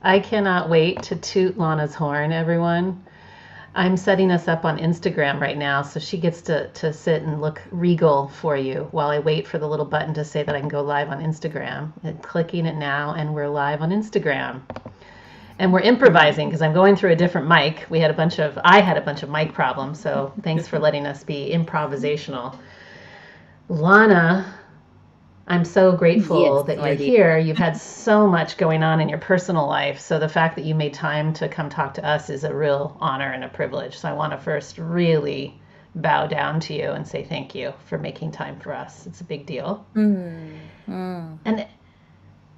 I cannot wait to toot Lana's horn, everyone. I'm setting us up on Instagram right now, so she gets to sit and look regal for you while I wait for the little button to say that I can go live on Instagram. And clicking it now, and we're live on Instagram. And we're improvising because I'm going through a different mic. I had a bunch of mic problems, so thanks for letting us be improvisational. Lana, I'm so grateful Yes, that my you're dear. here. You've had so much going on in your personal life. So the fact that you made time to come talk to us is a real honor and a privilege. So I want to first really bow down to you and say thank you for making time for us. It's a big deal. Mm, mm. And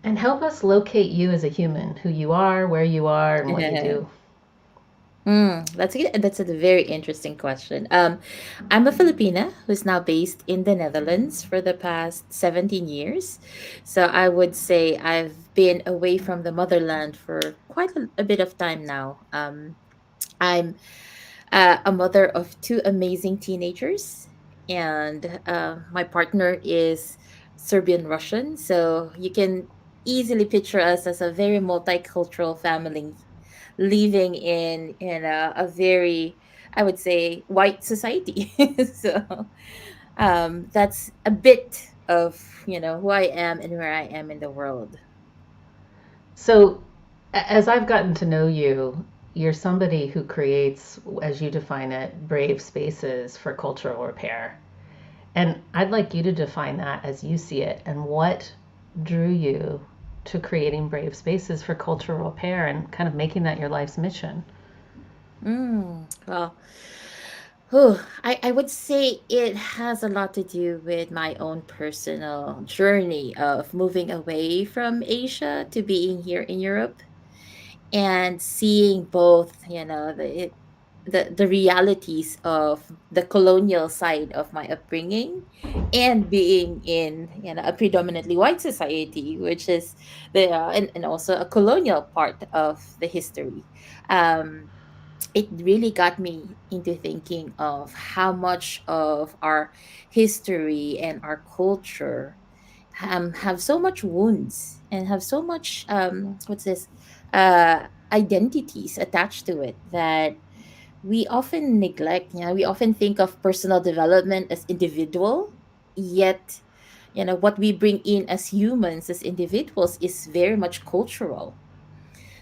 and help us locate you as a human, who you are, where you are, and what you do. That's a very interesting question. I'm a Filipina who's now based in the Netherlands for the past 17 years. So I would say I've been away from the motherland for quite a bit of time now. I'm a mother of two amazing teenagers, and my partner is Serbian Russian. So you can easily picture us as a very multicultural family living in a very, I would say, white society. So that's a bit of who I am and where I am in the world. So, as I've gotten to know you, you're somebody who creates, as you define it, brave spaces for cultural repair. And I'd like you to define that as you see it and what drew you to creating brave spaces for cultural repair and kind of making that your life's mission. Well, I would say it has a lot to do with my own personal journey of moving away from Asia to being here in Europe and seeing both, the realities of the colonial side of my upbringing and being in a predominantly white society, which is and also a colonial part of the history. um it really got me into thinking of how much of our history and our culture have so much wounds and have so much what's this identities attached to it that we often neglect. We often think of personal development as individual, yet what we bring in as humans, as individuals, is very much cultural.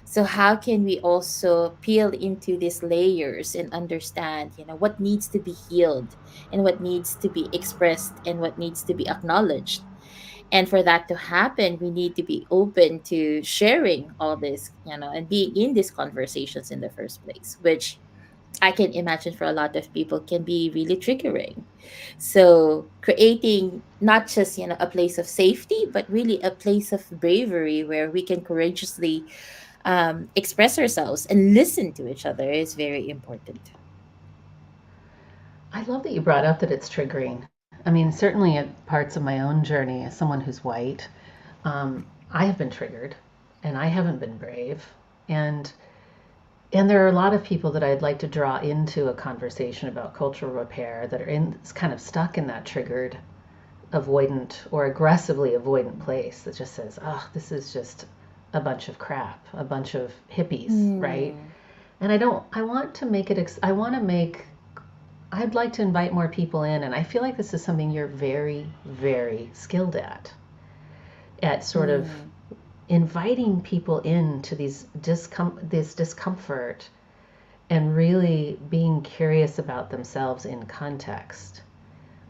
So how can we also peel into these layers and understand, what needs to be healed and what needs to be expressed and what needs to be acknowledged? And for that to happen, we need to be open to sharing all this, and being in these conversations in the first place, which I can imagine for a lot of people can be really triggering. So creating not just, a place of safety, but really a place of bravery where we can courageously express ourselves and listen to each other is very important. I love that you brought up that it's triggering. I mean, certainly at parts of my own journey as someone who's white, I have been triggered and I haven't been brave. And And there are a lot of people that I'd like to draw into a conversation about cultural repair that are kind of stuck in that triggered, avoidant, or aggressively avoidant place that just says, oh, this is just a bunch of crap, a bunch of hippies, right? Mm, And I want to make it, I'd like to invite more people in. And I feel like this is something you're very, very skilled at sort of mm, inviting people into this discomfort and really being curious about themselves in context.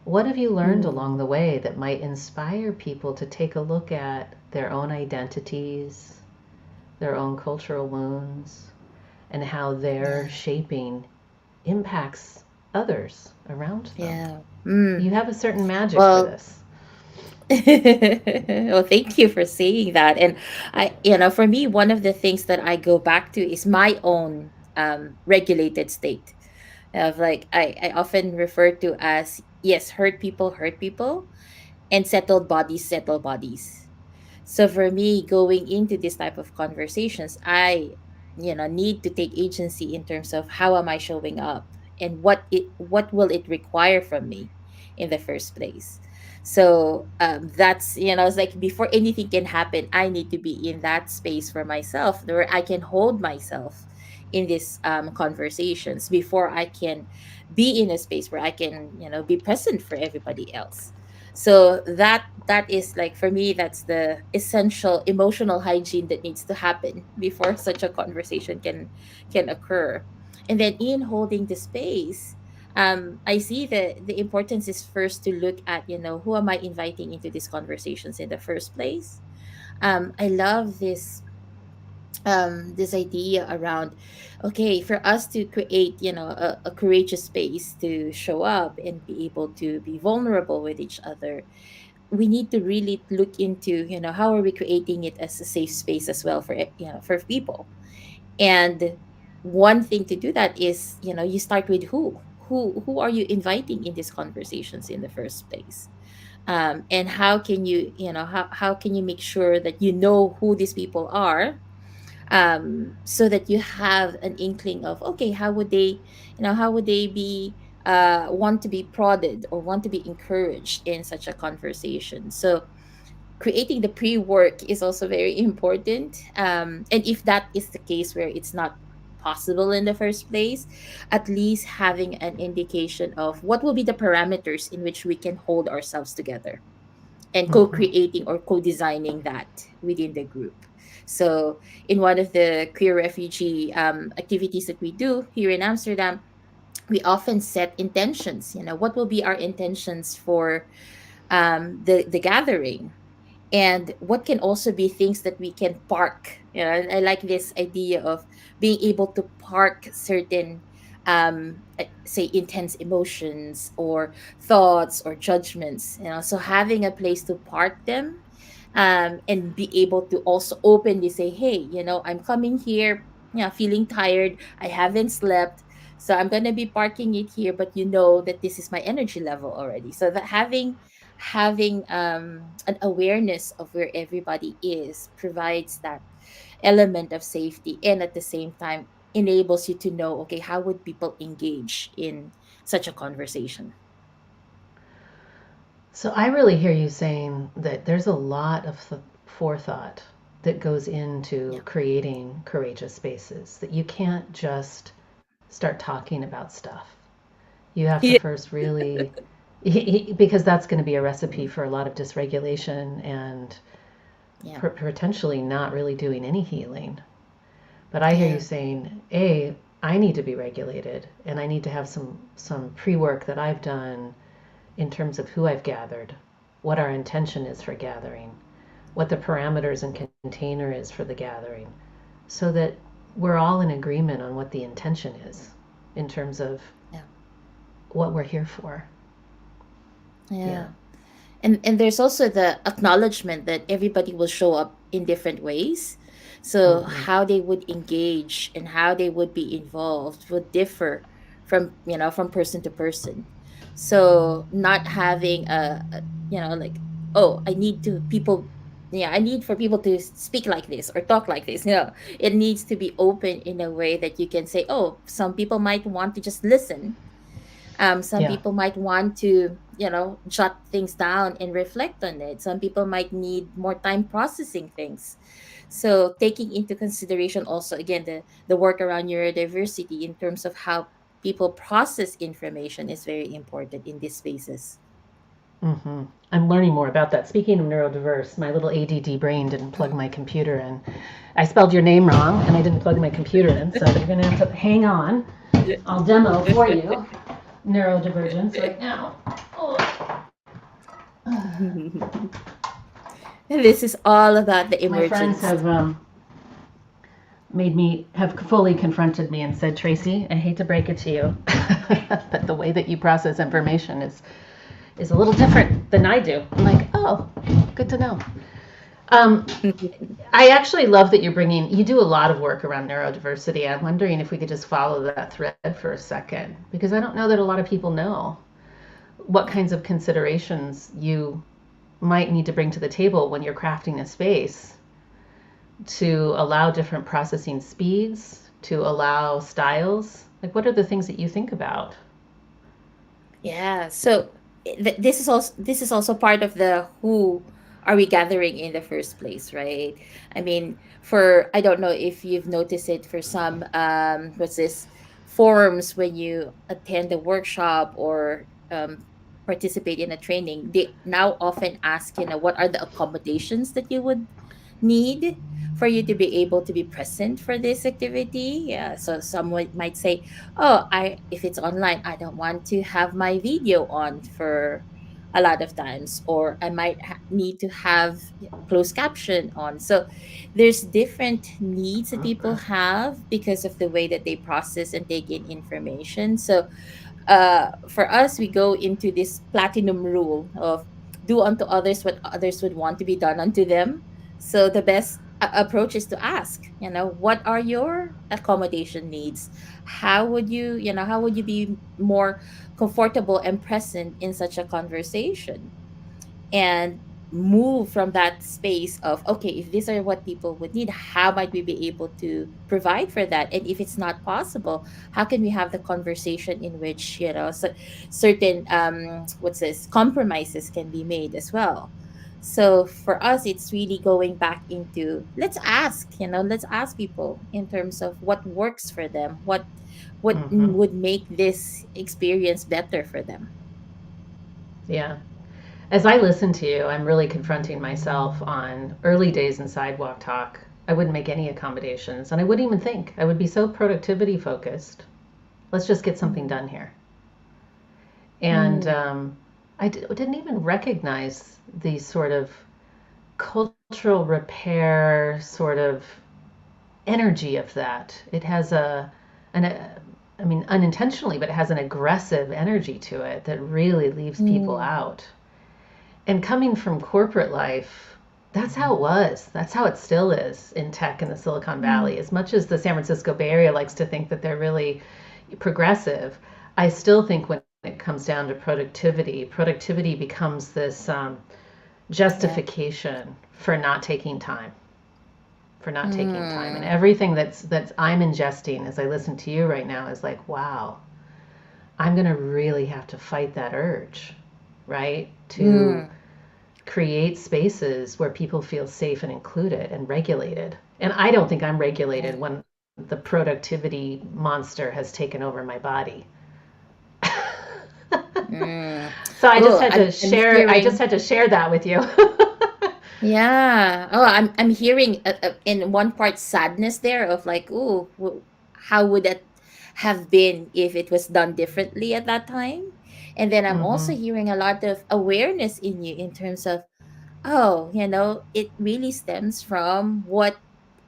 What have you learned along mm, the way that might inspire people to take a look at their own identities, their own cultural wounds, and how their yeah, shaping impacts others around them? yeah. You have a certain magic for Well, this. well, thank you for saying that. And for me, one of the things that I go back to is my own regulated state of, like, I often refer to as, yes, hurt people, and settle bodies. So for me, going into this type of conversations, I need to take agency in terms of how am I showing up and what will it require from me in the first place. So that's, it's like before anything can happen, I need to be in that space for myself where I can hold myself in these conversations before I can be in a space where I can, be present for everybody else. So that is like, for me, that's the essential emotional hygiene that needs to happen before such a conversation can occur. And then in holding the space, I see the importance is first to look at, who am I inviting into these conversations in the first place. I love this idea around, okay, for us to create, a courageous space to show up and be able to be vulnerable with each other, we need to really look into, how are we creating it as a safe space as well for for people. And one thing to do that is, you start with who are you inviting in these conversations in the first place. And how can you, how can you make sure that you know who these people are, so that you have an inkling of, okay, how would they, how would they be, want to be prodded or want to be encouraged in such a conversation. So creating the pre-work is also very important. And if that is the case where it's not possible in the first place, at least having an indication of what will be the parameters in which we can hold ourselves together and Mhm. co-creating or co-designing that within the group. So in one of the queer refugee activities that we do here in Amsterdam, we often set intentions. What will be our intentions for the gathering, and what can also be things that we can park. And I like this idea of being able to park certain, say, intense emotions or thoughts or judgments, so having a place to park them, and be able to also openly say, hey, I'm coming here, feeling tired, I haven't slept, so I'm going to be parking it here, but you know that this is my energy level already. So that having an awareness of where everybody is provides that element of safety, and at the same time enables you to know, okay, how would people engage in such a conversation. So I really hear you saying that there's a lot of forethought that goes into Yeah. creating courageous spaces, that you can't just start talking about stuff. You have to Yeah. first really, because that's going to be a recipe for a lot of dysregulation and Yeah. potentially not really doing any healing. But I hear you Yeah. saying, I need to be regulated, and I need to have some pre-work that I've done in terms of who I've gathered, what our intention is for gathering, what the parameters and container is for the gathering, so that we're all in agreement on what the intention is in terms of Yeah. what we're here for. Yeah. Yeah. And there's also the acknowledgement that everybody will show up in different ways. So Mm-hmm. how they would engage and how they would be involved would differ from, from person to person. So not having like, oh, I need to people, yeah, I need for people to speak like this or talk like this. It needs to be open in a way that you can say, oh, some people might want to just listen, some Yeah. people might want to, jot things down and reflect on it. Some people might need more time processing things. So taking into consideration also, again, the work around neurodiversity in terms of how people process information is very important in these spaces. Mm-hmm. I'm learning more about that. Speaking of neurodiverse, my little ADD brain didn't plug my computer in. I spelled your name wrong, and I didn't plug my computer in, so you're going to have to hang on. I'll demo for you neurodivergence right now. Oh. And this is all about the My friends emergence. have made me have fully confronted me and said, Tracy, I hate to break it to you, but the way that you process information is a little different than I do. I'm like, oh, good to know. Um, I actually love that you do a lot of work around neurodiversity. I'm wondering if we could just follow that thread for a second, because I don't know that a lot of people know what Yeah. kinds of considerations you might need to bring to the table when you're crafting a space to allow different processing speeds, to allow styles. Like, what are the things that you think about? Yeah. So this is also part of the who are we gathering in the first place, right? I mean, for I don't know if you've noticed it for some what's this forums when you attend a workshop or participate in a training, they now often ask, what are the accommodations that you would need for you to be able to be present for this activity. Yeah, so someone might say, oh, I if it's online, I don't want to have my video on for a lot of times, or I might need to have closed caption on. So there's different needs that people have because of the way that they process and take in information. So for us, we go into this platinum rule of do unto others what others would want to be done unto them. So the best approach is to ask, what are your accommodation needs? How would you be more comfortable and present in such a conversation? And move from that space of, okay, if these are what people would need, how might we be able to provide for that? And if it's not possible, how can we have the conversation in which, certain what's this compromises can be made as well? So for us, it's really going back into, let's ask people in terms of what works for them, what Hmm. would make this experience better for them. Yeah. As I listen to you, I'm really confronting myself on early days in sidewalk talk. I wouldn't make any accommodations, and I wouldn't even think. I would be so productivity focused. Let's just get something Mm. done here. And Mm. didn't even recognize the sort of cultural repair sort of energy of that. It has I mean, unintentionally, but it has an aggressive energy to it that really leaves people Mm. out. And coming from corporate life, that's how it was. That's how it still is in tech in the Silicon Mm. Valley. As much as the San Francisco Bay Area likes to think that they're really progressive, I still think when it comes down to productivity, productivity becomes this Yeah. justification for not taking time, for not taking time. And Mm. everything that's I'm ingesting as I listen to you right now is like, wow, I'm going to really have to fight that urge, right? To Mm. create spaces where people feel safe and included and regulated. And I don't think I'm regulated Yeah. when the productivity monster has taken over my body. Mm. So Oh, I'm I just hearing. had to share that with you. Yeah. Oh, I'm hearing in one part sadness there of like, oh, how would that have been if it was done differently at that time? And then I'm also Hmm. hearing a lot of awareness in you in terms of, oh, it really stems from what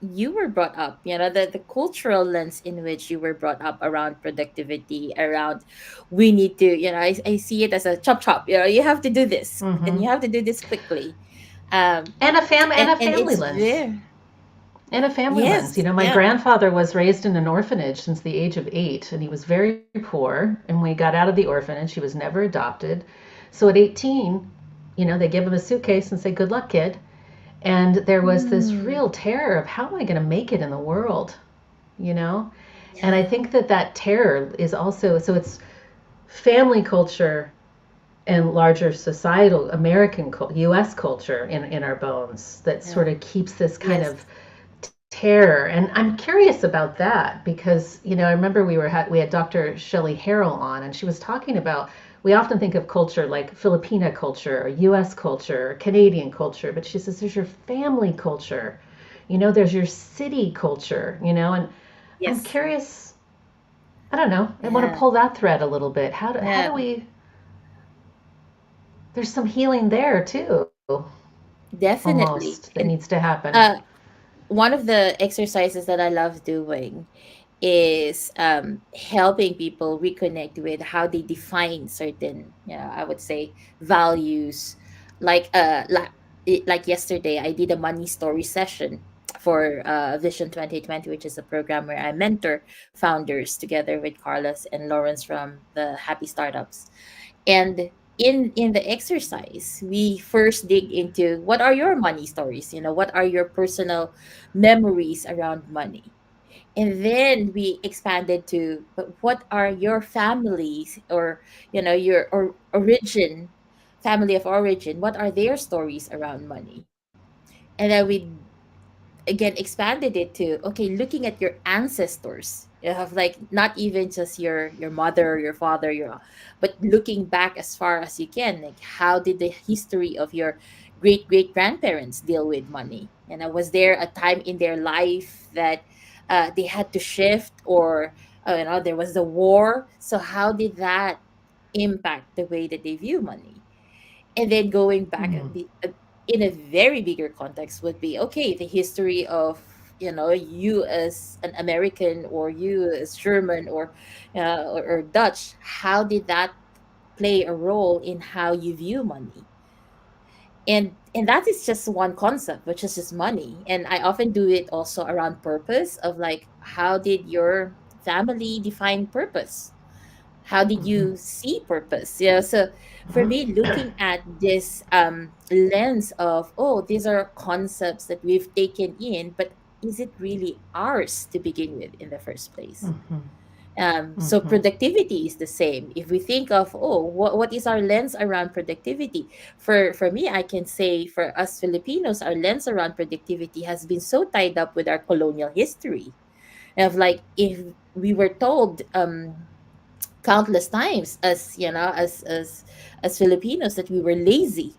you were brought up, the cultural lens in which you were brought up around productivity, around we need to, I see it as a chop chop, you have to do this and Hmm. you have to do this quickly. Um, And a and family it's lens. very, And a family lens. You yes, know, my yeah. grandfather was raised in an orphanage since the age of 8, and he was very poor. And when he got out of the orphanage, he was never adopted. So at 18, they give him a suitcase and say, "Good luck, kid." And there was this Hmm. real terror of how am I going to make it in the world, you know? And I Yeah. think that terror is also, so it's family culture and larger societal American US culture in our bones that Yeah. sort of keeps this kind Yes. of terror. And I'm curious about that because, I remember we had Dr. Shelley Harrell on, and she was talking about, we often think of culture like Filipina culture or US culture or Canadian culture, but she says there's your family culture, there's your city culture, and I'm Yes. curious, I don't know, I want to Yeah. pull that thread a little bit. How do Yeah. we, there's some healing there too, Definitely. almost, that And needs to happen. uh one of the exercises that I love doing is helping people reconnect with how they define certain, I would say, values. Like like yesterday, I did a money story session for Vision 2020, which is a program where I mentor founders together with Carlos and Lawrence from the Happy Startups. And in the exercise, we first dig into what are your money stories, what are your personal memories around money. And then we expanded to, but what are your families, or your origin, family of origin, what are their stories around money? And then we again expanded it to, okay, looking at your ancestors. You have like not even just your mother, your father, but looking back as far as you can, like how did the history of your great great grandparents deal with money? Was there a time in their life that they had to shift, or there was the war, so how did that impact the way that they view money? And then going back in a very bigger context would be, okay, the history of you as an American, or you as German, or Dutch, how did that play a role in how you view money? And that is just one concept, which is just money. And I often do it also around purpose, of like, how did your family define purpose? How did you see purpose? So for me, looking at this lens of, oh, these are concepts that we've taken in, but is it really ours to begin with in the first place? So productivity is the same. If we think of, oh, what is our lens around productivity? For me, I can say, for us Filipinos, our lens around productivity has been so tied up with our colonial history. Of like, if we were told countless times, as Filipinos, that we were lazy,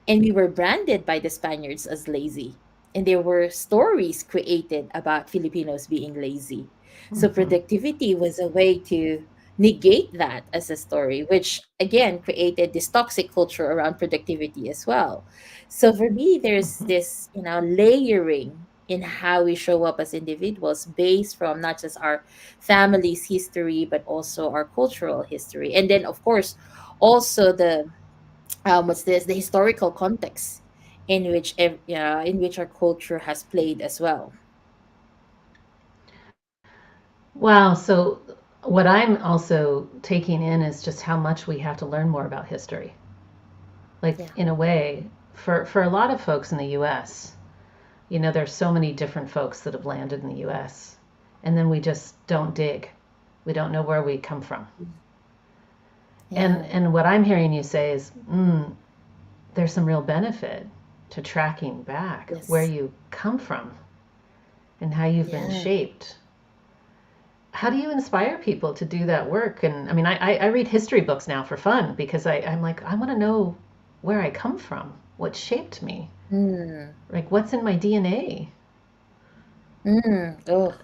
and we were branded by the Spaniards as lazy, and there were stories created about Filipinos being lazy. So productivity was a way to negate that as a story, which again created this toxic culture around productivity as well. So for me, there's this layering in how we show up as individuals, based from not just our family's history, but also our cultural history, and then of course also the historical context in which in which our culture has played as well. Wow. So, what I'm also taking in is just how much we have to learn more about history. Like, Yeah. in a way, for a lot of folks in the US, there's so many different folks that have landed in the US, and then we just don't dig. We don't know where we come from. Yeah. And what I'm hearing you say is, there's some real benefit to tracking back where Yes. you come from and how you've been Yeah. shaped. How do you inspire people to do that work? And I mean, I read history books now for fun because I'm like, I want to know where I come from, what shaped me, Mm. like what's in my DNA. Oh,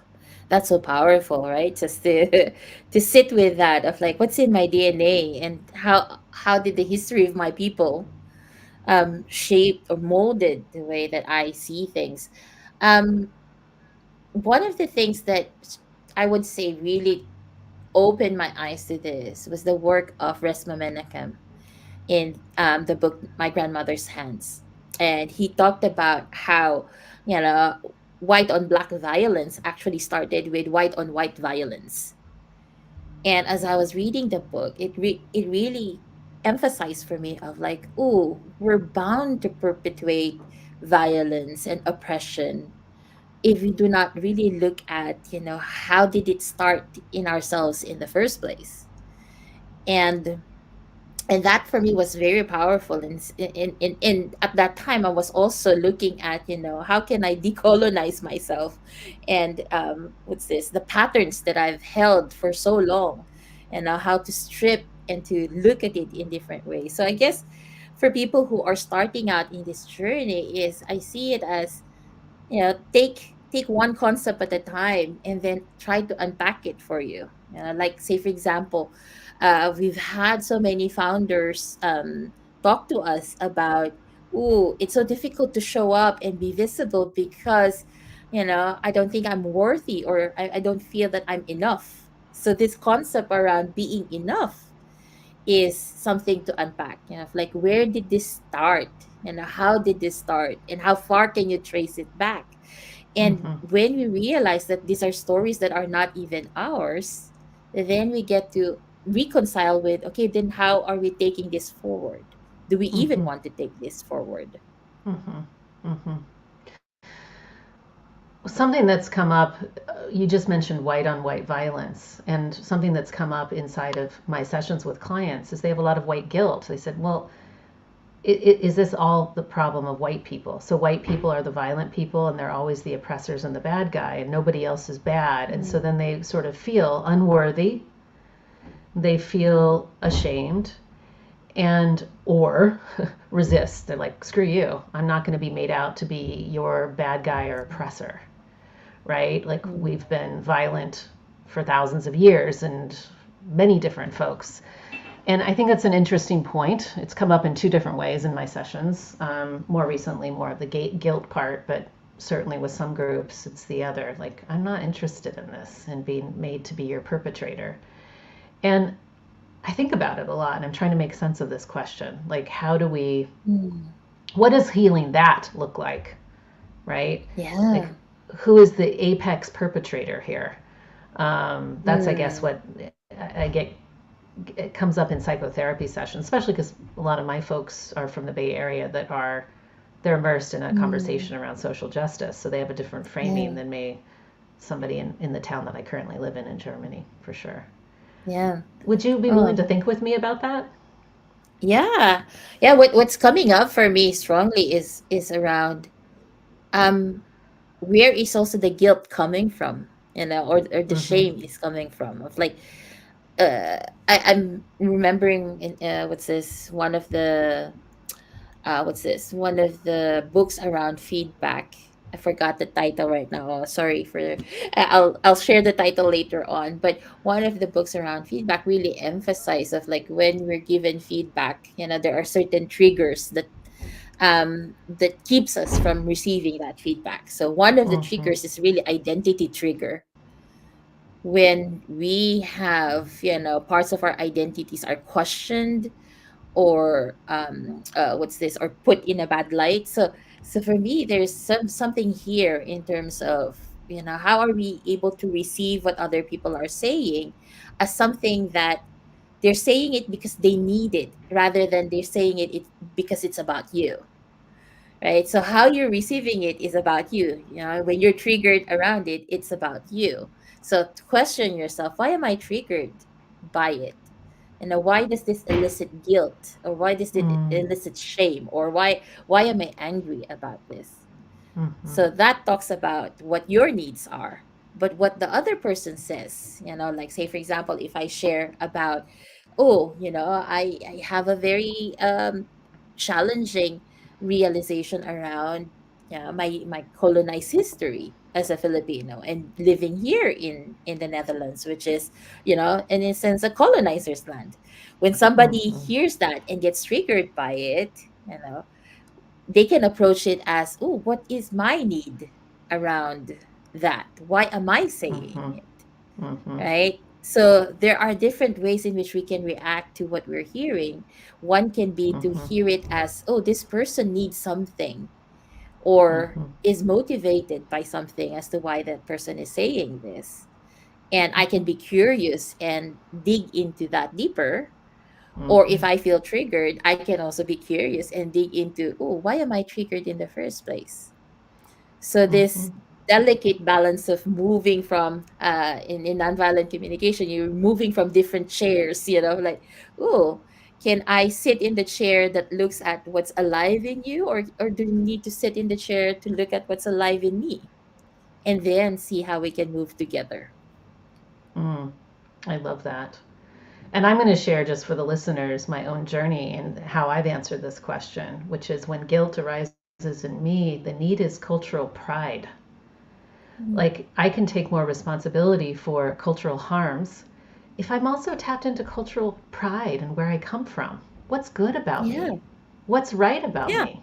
that's so powerful, right? Just to to sit with that, of like, what's in my DNA, and how did the history of my people shaped or molded the way that I see things. Um, One of the things that I would say really opened my eyes to this was the work of Resma Menakem in the book My Grandmother's Hands. And he talked about how, you know, white on black violence actually started with white on white violence. And as I was reading the book, it really emphasized for me of like, oh, we're bound to perpetuate violence and oppression if we do not really look at, how did it start in ourselves in the first place. And and that for me was very powerful. And at that time I was also looking at, how can I decolonize myself, and what's this, the patterns that I've held for so long, and now how to strip and to look at it in different ways. So I guess for people who are starting out in this journey, is I see it as, take one concept at a time, and then try to unpack it for you. Like, say for example, we've had so many founders talk to us about, oh, it's so difficult to show up and be visible because, I don't think I'm worthy, or I don't feel that I'm enough. So this concept around being enough is something to unpack, like, where did this start, how did this start, and how far can you trace it back? And when we realize that these are stories that are not even ours, then we get to reconcile with, okay, then how are we taking this forward? Do we even want to take this forward? Mm-hmm. Mm-hmm. something that's come up, you just mentioned white on white violence, and something that's come up inside of my sessions with clients is they have a lot of white guilt. They said, well, is this all the problem of white people? So white people are the violent people and they're always the oppressors and the bad guy and nobody else is bad. And so then they sort of feel unworthy. They feel ashamed and or resist. They're like, screw you. I'm not going to be made out to be your bad guy or oppressor, right? Like we've been violent for thousands of years and many different folks. And I think that's an interesting point. It's come up in two different ways in my sessions. More recently, more of the guilt part, but certainly with some groups, it's the other. Like, I'm not interested in this and being made to be your perpetrator. And I think about it a lot, and I'm trying to make sense of this question. Like, how do we, what does healing that look like, right? Yeah. Like, who is the apex perpetrator here? That's, I guess, what I get. It comes up in psychotherapy sessions, especially because a lot of my folks are from the Bay Area they're immersed in a conversation around social justice. So they have a different framing than somebody in the town that I currently live in Germany, for sure. Yeah. Would you be willing to think with me about that? Yeah. Yeah. What's coming up for me strongly is around where is also the guilt coming from, or the shame is coming from, of like I'm remembering in what's this one of the books around feedback. I forgot the title right now. Oh, sorry for. I'll share the title later on. But one of the books around feedback really emphasize of like when we're given feedback, there are certain triggers that keeps us from receiving that feedback. So one of the triggers is really identity trigger. When we have, parts of our identities are questioned or or put in a bad light. So for me, there's something here in terms of, how are we able to receive what other people are saying as something that they're saying it because they need it, rather than they're saying it because it's about you. Right? So how you're receiving it is about you. When you're triggered around it, it's about you. So question yourself, why am I triggered by it? Why does this elicit guilt, or why does it elicit shame, or why am I angry about this? So that talks about what your needs are. But what the other person says, like say for example, if I share about, I have a very challenging realization around my colonized history as a Filipino and living here in the Netherlands, which is, in a sense, a colonizer's land. When somebody hears that and gets triggered by it, they can approach it as, oh, what is my need around that? Why am I saying it? Right? So there are different ways in which we can react to what we're hearing. One can be to hear it as, oh, this person needs something, or is motivated by something as to why that person is saying this. And I can be curious and dig into that deeper. Or if I feel triggered, I can also be curious and dig into, oh, why am I triggered in the first place? So this delicate balance of moving from in nonviolent communication, you're moving from different chairs, like, oh, can I sit in the chair that looks at what's alive in you, or do you need to sit in the chair to look at what's alive in me, and then see how we can move together? I love that. And I'm going to share, just for the listeners, my own journey and how I've answered this question, which is when guilt arises in me, the need is cultural pride. Like, I can take more responsibility for cultural harms if I'm also tapped into cultural pride and where I come from. What's good about me? What's right about me?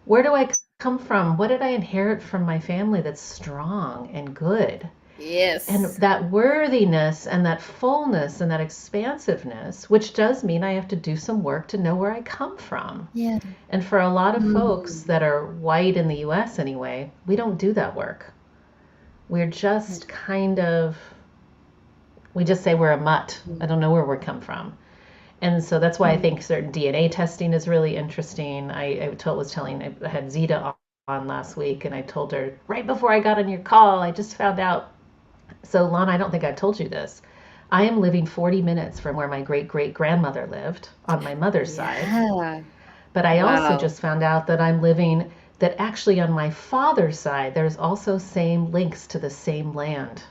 Where do I come from? What did I inherit from my family that's strong and good? Yes. And that worthiness and that fullness and that expansiveness, which does mean I have to do some work to know where I come from. Yeah. And for a lot of folks that are white in the US anyway, we don't do that work. We're just we just say we're a mutt. I don't know where we come from. And so that's why I think certain DNA testing is really interesting. I had Zita on last week, and I told her right before I got on your call, I just found out. So, Lana, I don't think I've told you this. I am living 40 minutes from where my great great grandmother lived on my mother's side. Yeah. But I also Wow. just found out that I'm living, that actually on my father's side, there's also same links to the same land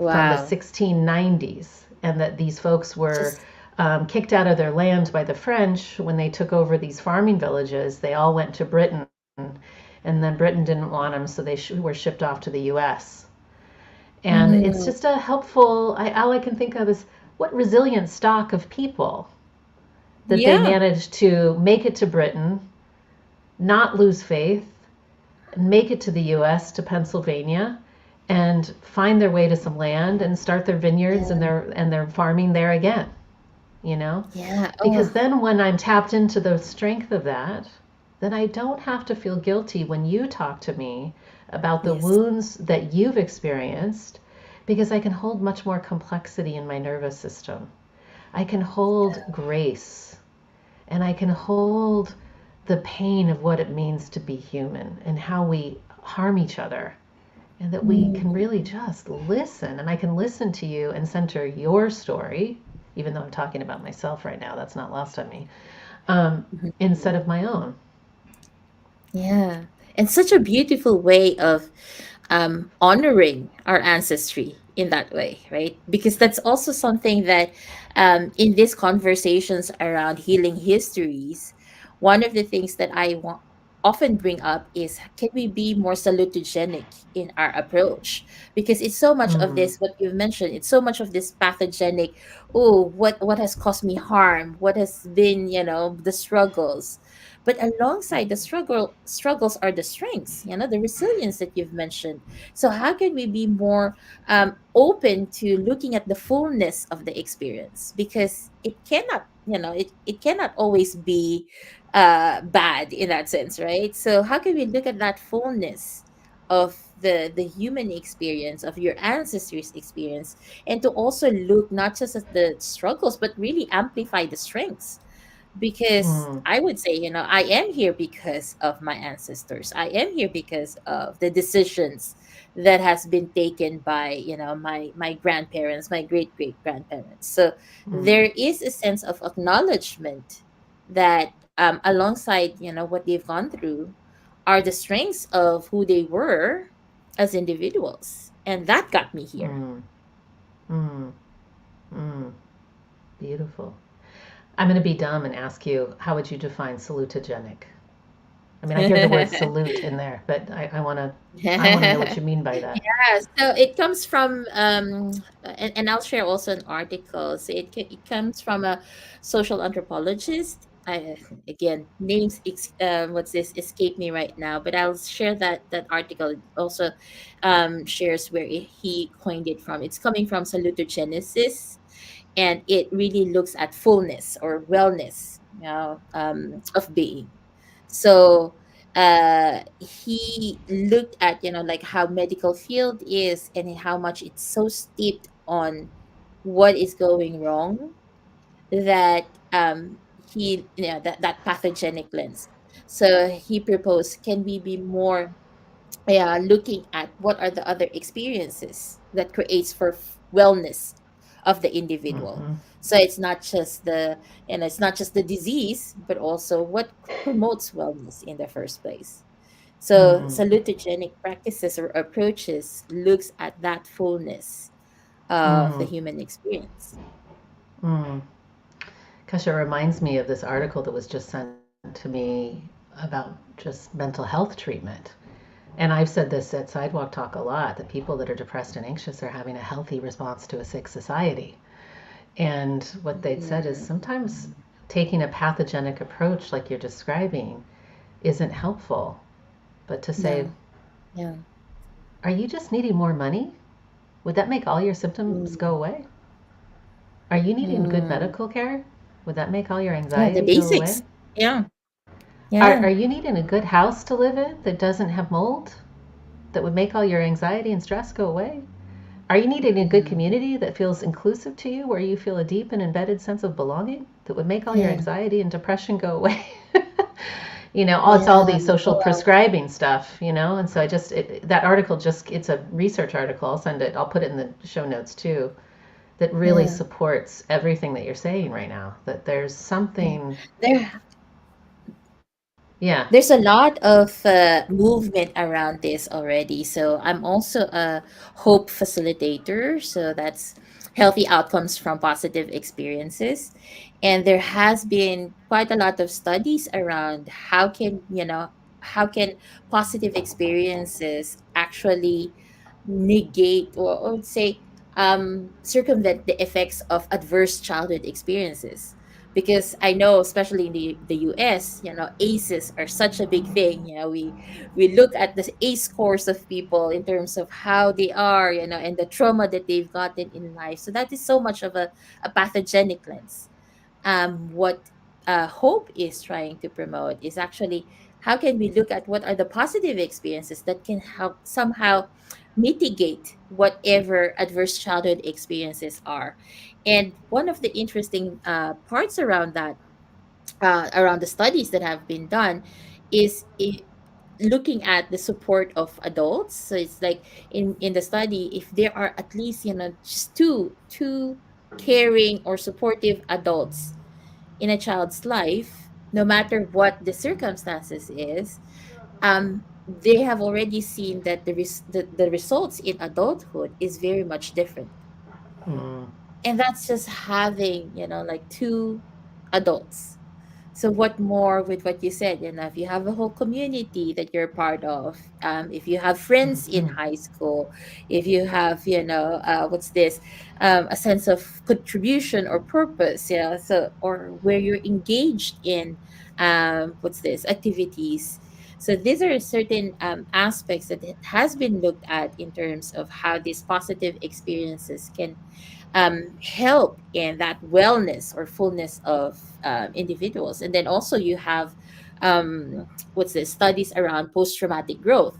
from the Wow. 1690s, and that these folks were Just kicked out of their land by the French when they took over these farming villages. They all went to Britain, and then Britain didn't want them, so they were shipped off to the U.S. And it's mm, just a helpful, all I can think of is what resilient stock of people that they yeah. managed to make it to Britain, not lose faith, and make it to the US, to Pennsylvania, and find their way to some land and start their vineyards and Yeah. their farming there again, you know? Yeah. Because Oh, then when I'm tapped into the strength of that, then I don't have to feel guilty when you talk to me about the yes. wounds that you've experienced, because I can hold much more complexity in my nervous system. I can hold grace, and I can hold the pain of what it means to be human and how we harm each other, and that we can Mm, really just listen. And I can listen to you and center your story, even though I'm talking about myself right now, that's not lost on me, instead mhm. of my own. Yeah. And such a beautiful way of honoring our ancestry in that way, right? Because that's also something that in these conversations around healing histories, one of the things that often bring up is, can we be more salutogenic in our approach? Because it's so much of Mm, this, what you've mentioned, it's so much of this pathogenic, oh, what has caused me harm? What has been, the struggles? But alongside the struggles are the strengths, the resilience that you've mentioned. So how can we be more open to looking at the fullness of the experience? Because it cannot, it cannot always be bad in that sense, right? So how can we look at that fullness of the human experience, of your ancestors' experience, and to also look not just at the struggles but really amplify the strengths? Because mm, I would say, I am here because of my ancestors. I am here because of the decisions that has been taken by, my grandparents, my great great grandparents. So mm, there is a sense of acknowledgement that alongside, what they've gone through are the strengths of who they were as individuals. And that got me here. mm, mm, mm. Beautiful. I'm going to be dumb and ask you, how would you define salutogenic? I mean, I hear the word salute in there, but I want to know what you mean by that. Yeah, so it comes from and I'll share also an article. So it comes from a social anthropologist. Again, names what's this escape me right now, but I'll share that article. It also shares where he coined it from. It's coming from salutogenesis, and it really looks at fullness or wellness, of being. So he looked at, like how medical field is and how much it's so steeped on what is going wrong, that that pathogenic lens. So he proposed, can we be more, yeah, looking at what are the other experiences that creates for wellness of the individual. Mm-hmm. So it's not just it's not just the disease, but also what promotes wellness in the first place. So Mm, salutogenic practices or approaches looks at that fullness of the mm, human experience. mm. Gosh, it reminds me of this article that was just sent to me about just mental health treatment. And I've said this at Sidewalk Talk a lot, that people that are depressed and anxious are having a healthy response to a sick society. And what they'd said is Mm, sometimes taking a pathogenic approach like you're describing isn't helpful, but to say, no. Yeah. are you just needing more money? Would that make all your symptoms Mm, go away? Are you needing good mm. medical care? Would that make all your Yeah, the anxiety go away? basics. Yeah. Are Yeah. you needing a good house to live in that doesn't have mold, that would make all your anxiety and stress go away? Are you needing a good Mhm. community that feels inclusive to you, where you feel a deep and embedded sense of belonging, that would make all your Yeah. anxiety and depression go away? It's all Yeah. these social Oh, wow. prescribing stuff, and so that article it's a research article. I'll send it, I'll put it in the show notes too, that really Yeah. supports everything that you're saying right now, that there's Yeah. something, There yeah. there's a lot of movement around this already. So I'm also a hope facilitator. So that's healthy outcomes from positive experiences. And there has been quite a lot of studies around how can positive experiences actually negate or say circumvent the effects of adverse childhood experiences, because I know, especially in the US, ACEs are such a big thing. We look at the ACE scores of people in terms of how they are, and the trauma that they've gotten in life. So that is so much of a pathogenic lens. What Hope is trying to promote is actually how can we look at what are the positive experiences that can help somehow mitigate whatever adverse childhood experiences are. And one of the interesting parts around that, around the studies that have been done, is looking at the support of adults. So it's like in the study, if there are at least just two caring or supportive adults in a child's life, no matter what the circumstances is, they have already seen that the results in adulthood is very much different. Mm. And that's just having, like two adults. So what more with what you said, if you have a whole community that you're part of, if you have friends in Mhm. high school, if you have, what's this, a sense of contribution or purpose, so, or where you're engaged in, what's this, activities. So these are certain aspects that it has been looked at in terms of how these positive experiences can help in that wellness or fullness of individuals. And then also you have what's this, studies around post-traumatic growth,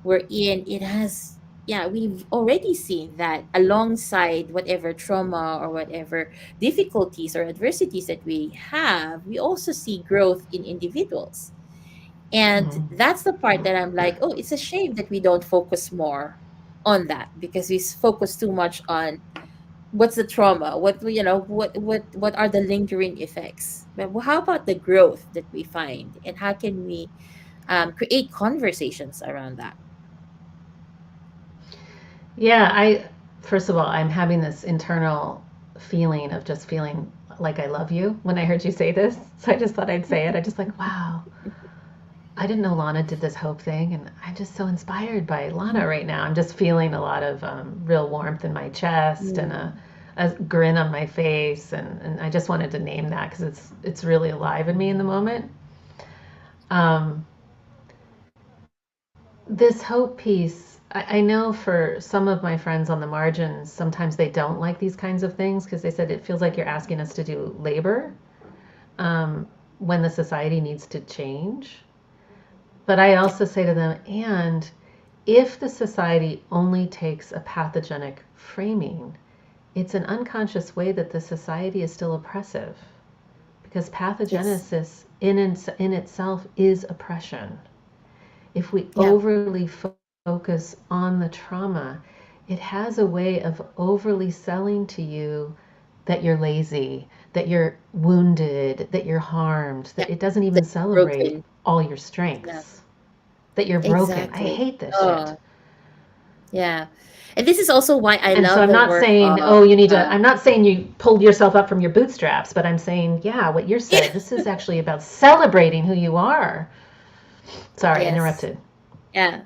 wherein it has, yeah, we've already seen that alongside whatever trauma or whatever difficulties or adversities that we have, we also see growth in individuals. And Mhm. that's the part that I'm like, oh, it's a shame that we don't focus more on that, because we focus too much on what's the trauma, what are the lingering effects. But how about the growth that we find, and how can we create conversations around that? Yeah, first of all, I'm having this internal feeling of just feeling like I love you when I heard you say this. So I just thought I'd say it. I just like, wow, I didn't know Lana did this Hope thing, and I'm just so inspired by Lana right now. I'm just feeling a lot of real warmth in my chest and Mm, a grin on my face, and I just wanted to name that because it's really alive in me in the moment. Um, this Hope piece, I know for some of my friends on the margins, sometimes they don't like these kinds of things because they said it feels like you're asking us to do labor um, when the society needs to change. But I yeah. also say to them, and if the society only takes a pathogenic framing, it's an unconscious way that the society is still oppressive because Yes. pathogenesis in itself is oppression. If we Yeah. overly focus on the trauma, it has a way of overly selling to you that you're lazy, that you're wounded, that you're harmed, Yeah. that it doesn't That's even celebrate broken. all your Yeah. strengths, that you're broken. I Exactly. hate this shit. Oh, yeah. And this is also why I And so love I'm the not work saying, of oh, you need to, I'm not saying you pulled yourself up from your bootstraps, but I'm saying, yeah, what you said, this is actually about celebrating who you are. Sorry, yes. interrupted. Yeah.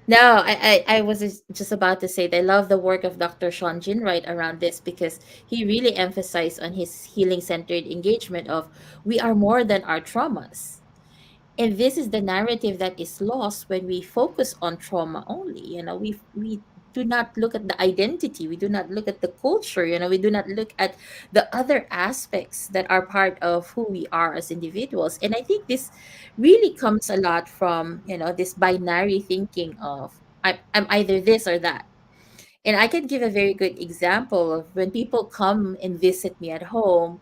No, I was just about to say that I love the work of Dr. Sean Ginwright around this, because he really emphasized on his healing centered engagement of we are more than our traumas. And this is the narrative that is lost when we focus on trauma only. We do not look at the identity, we do not look at the culture, we do not look at the other aspects that are part of who we are as individuals. And I think this really comes a lot from, this binary thinking of I'm either this or that. And I can give a very good example of when people come and visit me at home,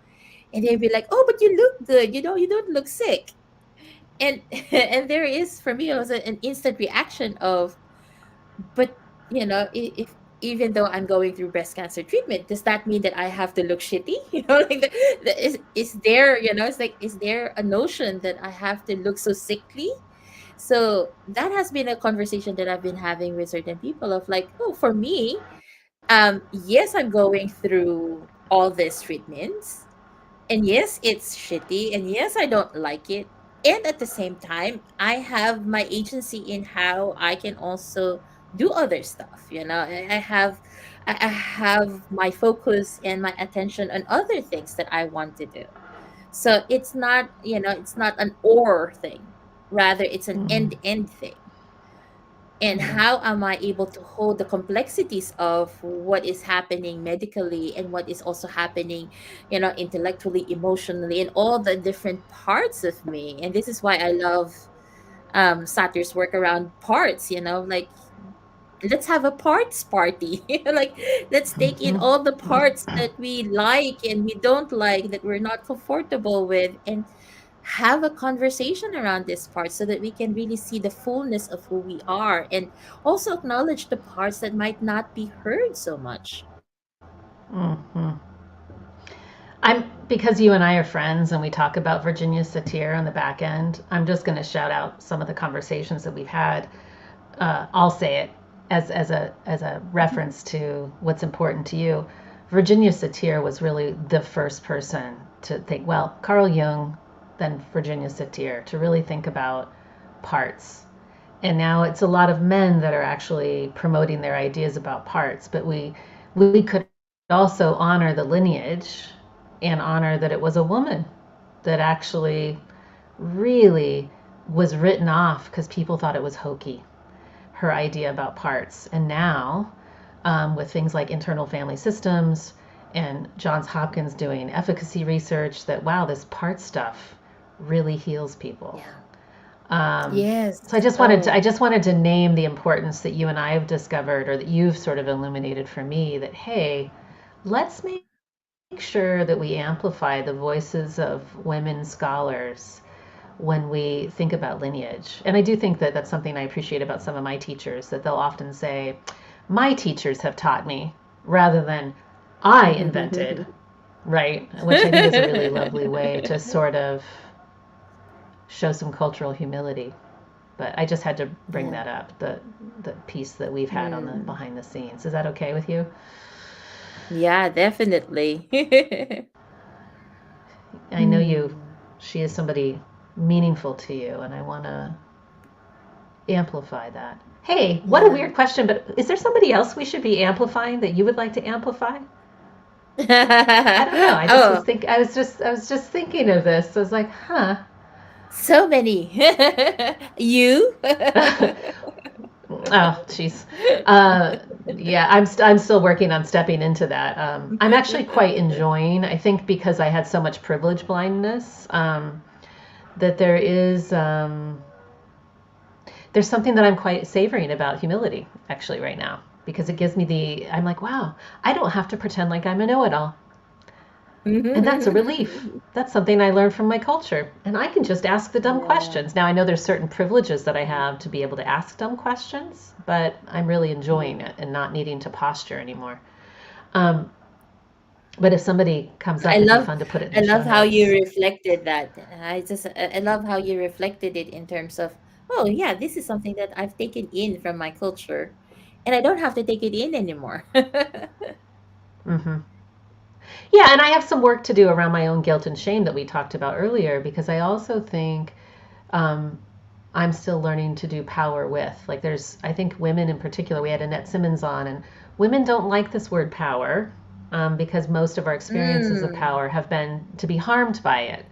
and they'll be like, oh, but you look good, you don't look sick. and and there is for me also an instant reaction of, but if even though I'm going through breast cancer treatment, does that mean that I have to look shitty? Like is there, it's like, is there a notion that I have to look so sickly? So that has been a conversation that I've been having with certain people of like, oh, for me, yes, I'm going through all these treatments, and yes, it's shitty, and yes, I don't like it. And at the same time, I have my agency in how I can also do other stuff. I have my focus and my attention on other things that I want to do. So it's not an or thing. Rather, it's an Mm, end thing. And yeah. how am I able to hold the complexities of what is happening medically and what is also happening, intellectually, emotionally, and all the different parts of me? And this is why I love Satyr's work around parts, like, let's have a parts party. Like, let's take in Mhm. all the parts that we like and we don't like, that we're not comfortable with, and have a conversation around this part so that we can really see the fullness of who we are, and also acknowledge the parts that might not be heard so much. Mhm. I'm because you and I are friends and we talk about Virginia Satir on the back end. I'm just going to shout out some of the conversations that we've had. I'll say it as a reference to what's important to you. Virginia Satir was really the first person to think, well, Carl Jung, then Virginia Satir, to really think about parts. And now it's a lot of men that are actually promoting their ideas about parts, but we could also honor the lineage and honor that it was a woman that actually really was written off because people thought it was hokey, her idea about parts. And now, with things like internal family systems and Johns Hopkins doing efficacy research, that wow, this part stuff really heals people. Yeah. Um, Yes. so I Oh. just wanted to name the importance that you and I have discovered, or that you've sort of illuminated for me. That hey, let's make sure that we amplify the voices of women scholars when we think about lineage. And I do think that that's something I appreciate about some of my teachers, that they'll often say, my teachers have taught me, rather than I invented, right? Which I think is a really lovely way to sort of show some cultural humility. But I just had to bring Yeah. that up, the piece that we've had on the Mm. behind the scenes. Is that okay with you? Yeah, definitely. I know you, Hmm. she is somebody meaningful to you, and I want to amplify that. Hey, what a Yeah. weird question, but is there somebody else we should be amplifying that you would like to amplify? I don't know. Oh, I was just thinking of this. I was like, huh. so many. You? Oh, jeez. Uh, yeah, I'm still working on stepping into that. I'm actually quite enjoying. I think because I had so much privilege blindness, that there's something that I'm quite savoring about humility actually right now, because it gives me I'm like, wow, I don't have to pretend like I'm a know-it-all. And that's a relief. That's something I learned from my culture. And I can just ask the dumb Yeah. questions. Now, I know there's certain privileges that I have to be able to ask dumb questions, but I'm really enjoying it and not needing to posture anymore. Um, but if somebody comes I up, it'd be love fun to put it in I the show love how you notes. reflected that. I love how you reflected it in terms of, oh yeah, this is something that I've taken in from my culture, and I don't have to take it in anymore. Hmm. Yeah, and I have some work to do around my own guilt and shame that we talked about earlier, because I also think um, I'm still learning to do power with. Like, I think women in particular, we had Annette Simmons on, and women don't like this word power, because most of our experiences of Mm, power have been to be harmed by it,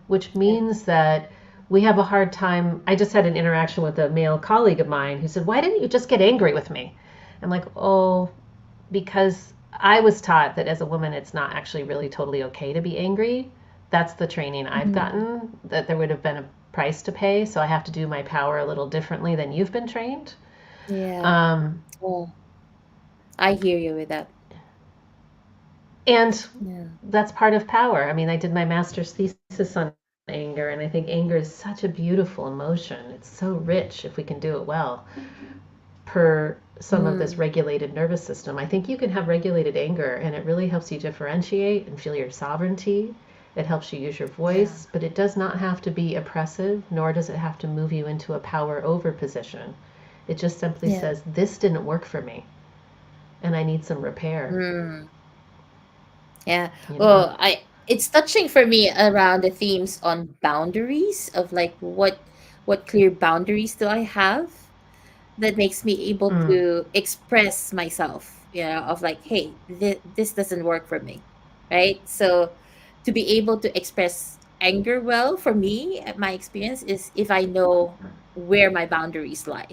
which yeah. means that we have a hard time. I just had an interaction with a male colleague of mine who said, why didn't you just get angry with me? I'm like, oh, because I was taught that as a woman, it's not actually really totally okay to be angry. That's the training I've Mhm. gotten, that there would have been a price to pay. So I have to do my power a little differently than you've been trained. Yeah. Um, Oh, I hear you with that. and Yeah. that's part of power. I mean, I did my master's thesis on anger, and I think anger is such a beautiful emotion. It's so rich if we can do it well. Per some of this Mm, regulated nervous system, I think you can have regulated anger, and it really helps you differentiate and feel your sovereignty. It helps you use your yeah. voice, but it does not have to be oppressive, nor does it have to move you into a power over position. It just simply Yeah. says, this didn't work for me, and I need some repair, Mm, yeah. you know? Well, I it's touching for me around the themes on boundaries of like what clear boundaries do I have that makes me able Mm, to express myself, of like, hey, this doesn't work for me, right? So to be able to express anger well, for me, my experience is if I know where my boundaries lie,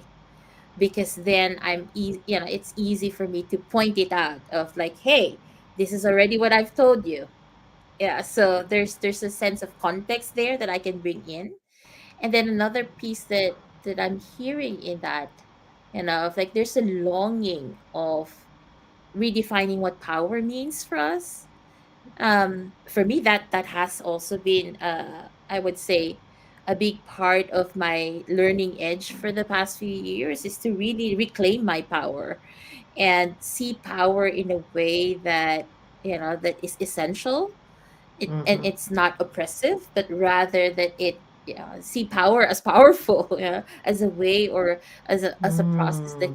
because then it's easy for me to point it out of like, hey, this is already what I've told you. Yeah, so there's a sense of context there that I can bring in. And then another piece that I'm hearing in that, of like there's a longing of redefining what power means for us. For me, that has also been, I would say, a big part of my learning edge for the past few years, is to really reclaim my power and see power in a way that, that is essential. And mm-hmm. it's not oppressive, but rather that it, see power as powerful, as a way, or as a process that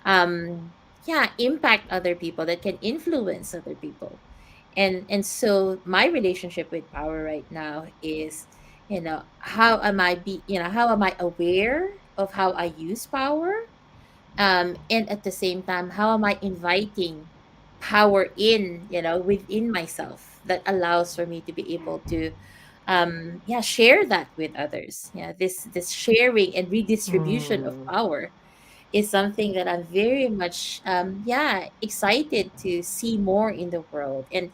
Mm, can, impact other people, that can influence other people. And so my relationship with power right now is, how am I aware of how I use power, and at the same time, how am I inviting power in, within myself, that allows for me to be able to, share that with others. This sharing and redistribution of mm, power is something that I'm very much, excited to see more in the world. And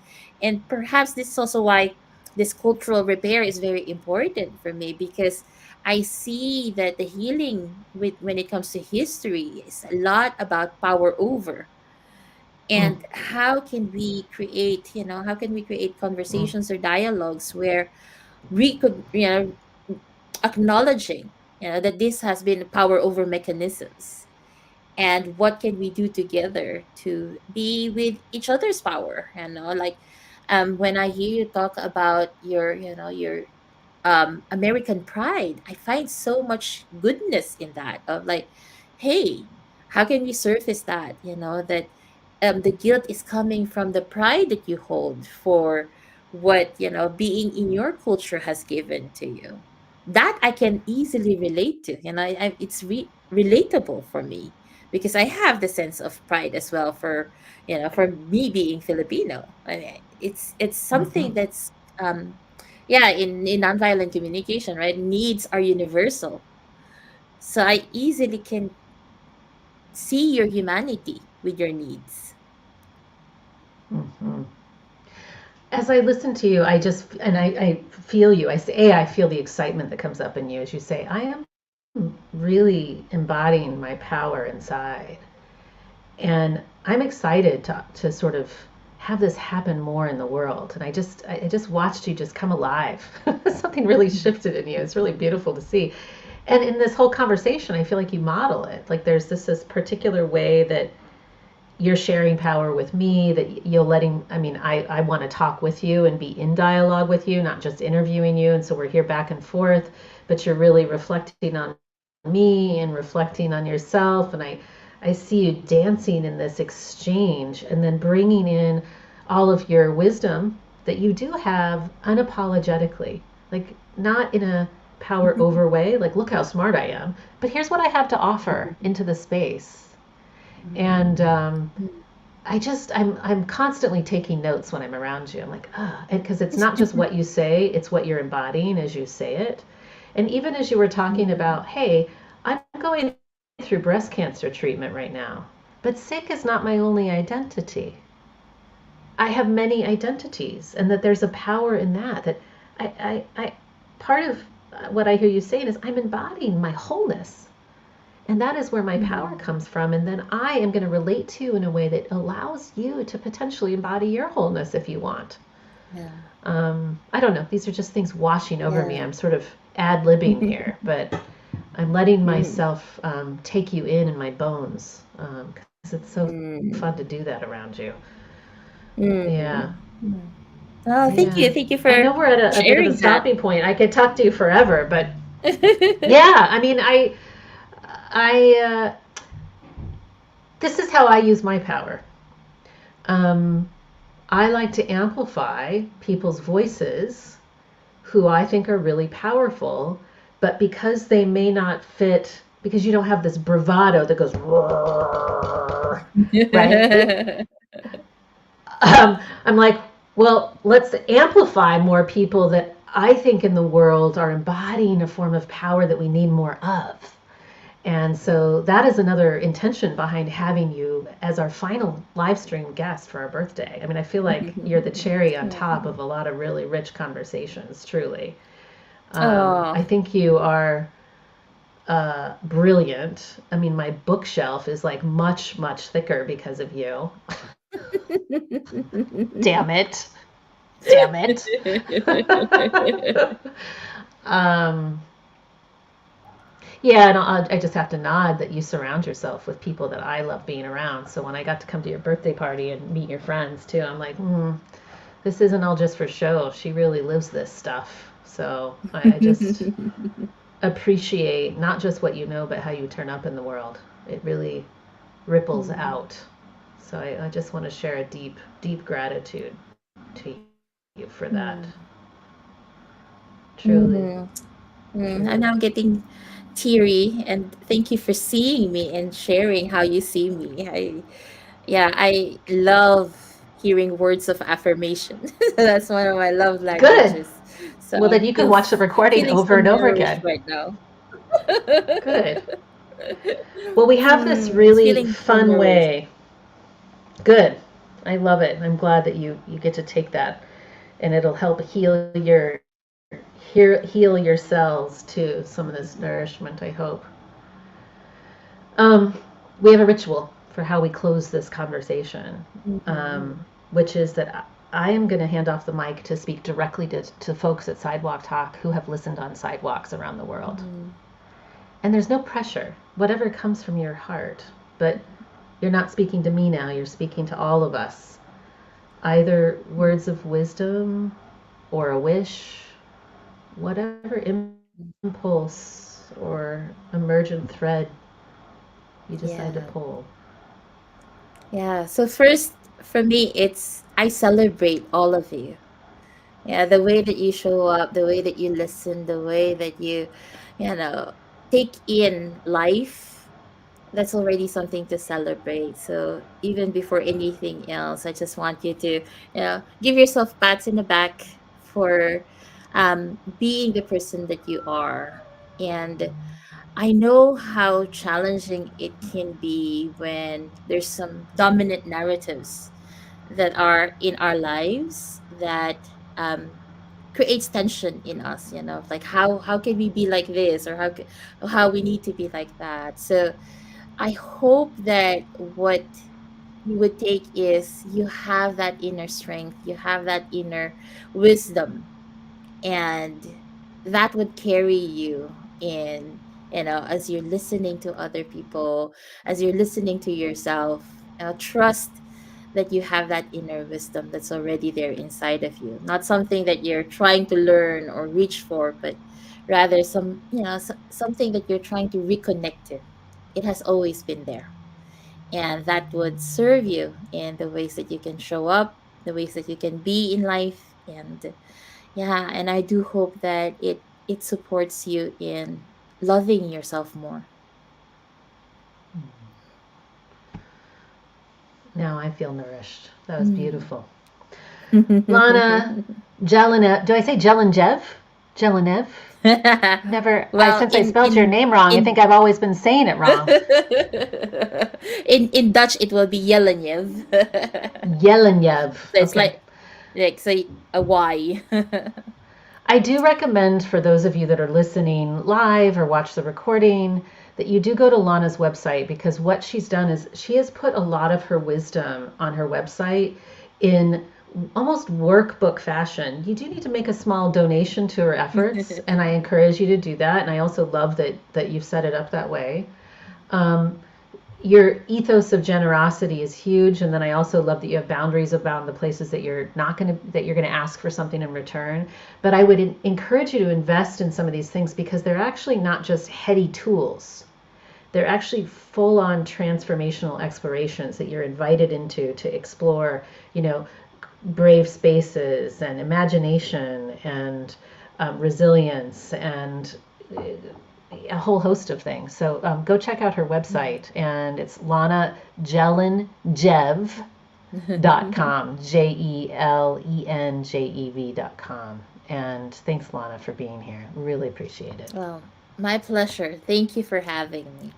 perhaps this is also why this cultural repair is very important for me, because I see that the healing, when it comes to history, is a lot about power over. mm, And how can we create mm, conversations or dialogues where we could, acknowledging, that this has been power over mechanisms, and what can we do together to be with each other's power, like, when I hear you talk about your American pride, I find so much goodness in that, of like, hey, how can we surface that, that, the guilt is coming from the pride that you hold for what, being in your culture has given to you. That I can easily relate to, it's relatable for me, because I have the sense of pride as well, for me being Filipino. I mean, it's mm-hmm. something that's, in nonviolent communication, right? Needs are universal. So I easily can see your humanity with your needs. Mm-hmm. As I listen to you, I feel you. I feel the excitement that comes up in you as you say, I am really embodying my power inside. And I'm excited to sort of have this happen more in the world. And I just watched you just come alive. Something really shifted in you. It's really beautiful to see. And in this whole conversation, I feel like you model it. Like there's this particular way that you're sharing power with me, that you're letting, I mean, I want to talk with you and be in dialogue with you, not just interviewing you. And so we're here back and forth, but you're really reflecting on me and reflecting on yourself. And I see you dancing in this exchange and then bringing in all of your wisdom that you do have unapologetically, like not in a power over way, like, look how smart I am, but here's what I have to offer into the space. And I'm constantly taking notes when I'm around you. I'm like, ah, and because it's not just what you say, it's what you're embodying as you say it. And even as you were talking about, hey, I'm going through breast cancer treatment right now, but sick is not my only identity. I have many identities, and that there's a power in that. That I part of what I hear you saying is I'm embodying my wholeness. And that is where my power comes from. And then I am going to relate to you in a way that allows you to potentially embody your wholeness if you want. Yeah. I don't know. These are just things washing over me. Yeah. I'm sort of ad-libbing here, but I'm letting Mm. myself take you in my bones because it's so fun to Mm. do that around you. Yeah. Mm. Mm. Oh, thank you. Yeah. Thank you I for know we're at a bit of a sharing that. stopping point. I could talk to you forever, but yeah, I mean, this is how I use my power. Um, I like to amplify people's voices who I think are really powerful, but because they may not fit, because you don't have this bravado that goes, right? I'm like, well, let's amplify more people that I think in the world are embodying a form of power that we need more of. And so that is another intention behind having you as our final live stream guest for our birthday. I mean, I feel like you're the cherry on top of a lot of really rich conversations, truly. I Oh. think you are brilliant. I mean, my bookshelf is like much, much thicker because of you. Damn it. Damn it. um, Yeah, and I just have to nod that you surround yourself with people that I love being around. So when I got to come to your birthday party and meet your friends too, I'm like, this isn't all just for show. She really lives this stuff. So I just appreciate not just what you know, but how you turn up in the world. It really ripples out. So I just want to share a deep, deep gratitude to you for that. Truly. I'm now getting teary, and thank you for seeing me and sharing how you see me. I love hearing words of affirmation. That's one of my love Good. languages. So Well, then you can watch the recording feeling so over and over nourished again. right now. Good. Well, we have this Just really feeling so fun nourished. way. Good. I love it. I'm glad that you get to take that, and it'll help heal your cells to some of this nourishment, I hope. We have a ritual for how we close this conversation, which is that I am going to hand off the mic to speak directly to folks at Sidewalk Talk who have listened on sidewalks around the world. And there's no pressure, whatever comes from your heart. But you're not speaking to me now, you're speaking to all of us. Either words of wisdom or a wish, whatever impulse or emergent thread you decide to pull. Yeah. So first, for me, it's I celebrate all of you. Yeah, the way that you show up, the way that you listen, the way that you know, take in life, that's already something to celebrate. So even before anything else, I just want you to, give yourself pats in the back for being the person that you are. And I know how challenging it can be when there's some dominant narratives that are in our lives that creates tension in us, like how can we be like this, or how we need to be like that. So I hope that what you would take is you have that inner strength, you have that inner wisdom, and that would carry you in, as you're listening to other people, as you're listening to yourself. Trust that you have that inner wisdom that's already there inside of you, not something that you're trying to learn or reach for, but rather something that you're trying to reconnect to. It has always been there, and that would serve you in the ways that you can show up, the ways that you can be in life. And yeah, and I do hope that it supports you in loving yourself more. Now I feel nourished. That was beautiful. Lana Jelenev. Do I say Jelenev? Jelenev? Never. Well, Since I spelled your name wrong, I think I've always been saying it wrong. in Dutch it will be Jelenev. Jelenev. So it's Okay. like say a Y. I do recommend for those of you that are listening live or watch the recording that you do go to Lana's website, because what she's done is she has put a lot of her wisdom on her website in almost workbook fashion. You do need to make a small donation to her efforts, and I encourage you to do that. And I also love that you've set it up that way. Your ethos of generosity is huge, and then I also love that you have boundaries about the places that you're going to ask for something in return. But I would encourage you to invest in some of these things, because they're actually not just heady tools. They're actually full-on transformational explorations that you're invited into to explore, brave spaces and imagination and resilience and a whole host of things. So go check out her website, and it's 𝗏𝗏𝗏𝗏𝗏𝗏.com, JELENJEV.com. And thanks, Lana, for being here. Really appreciate it. Well, my pleasure. Thank you for having me.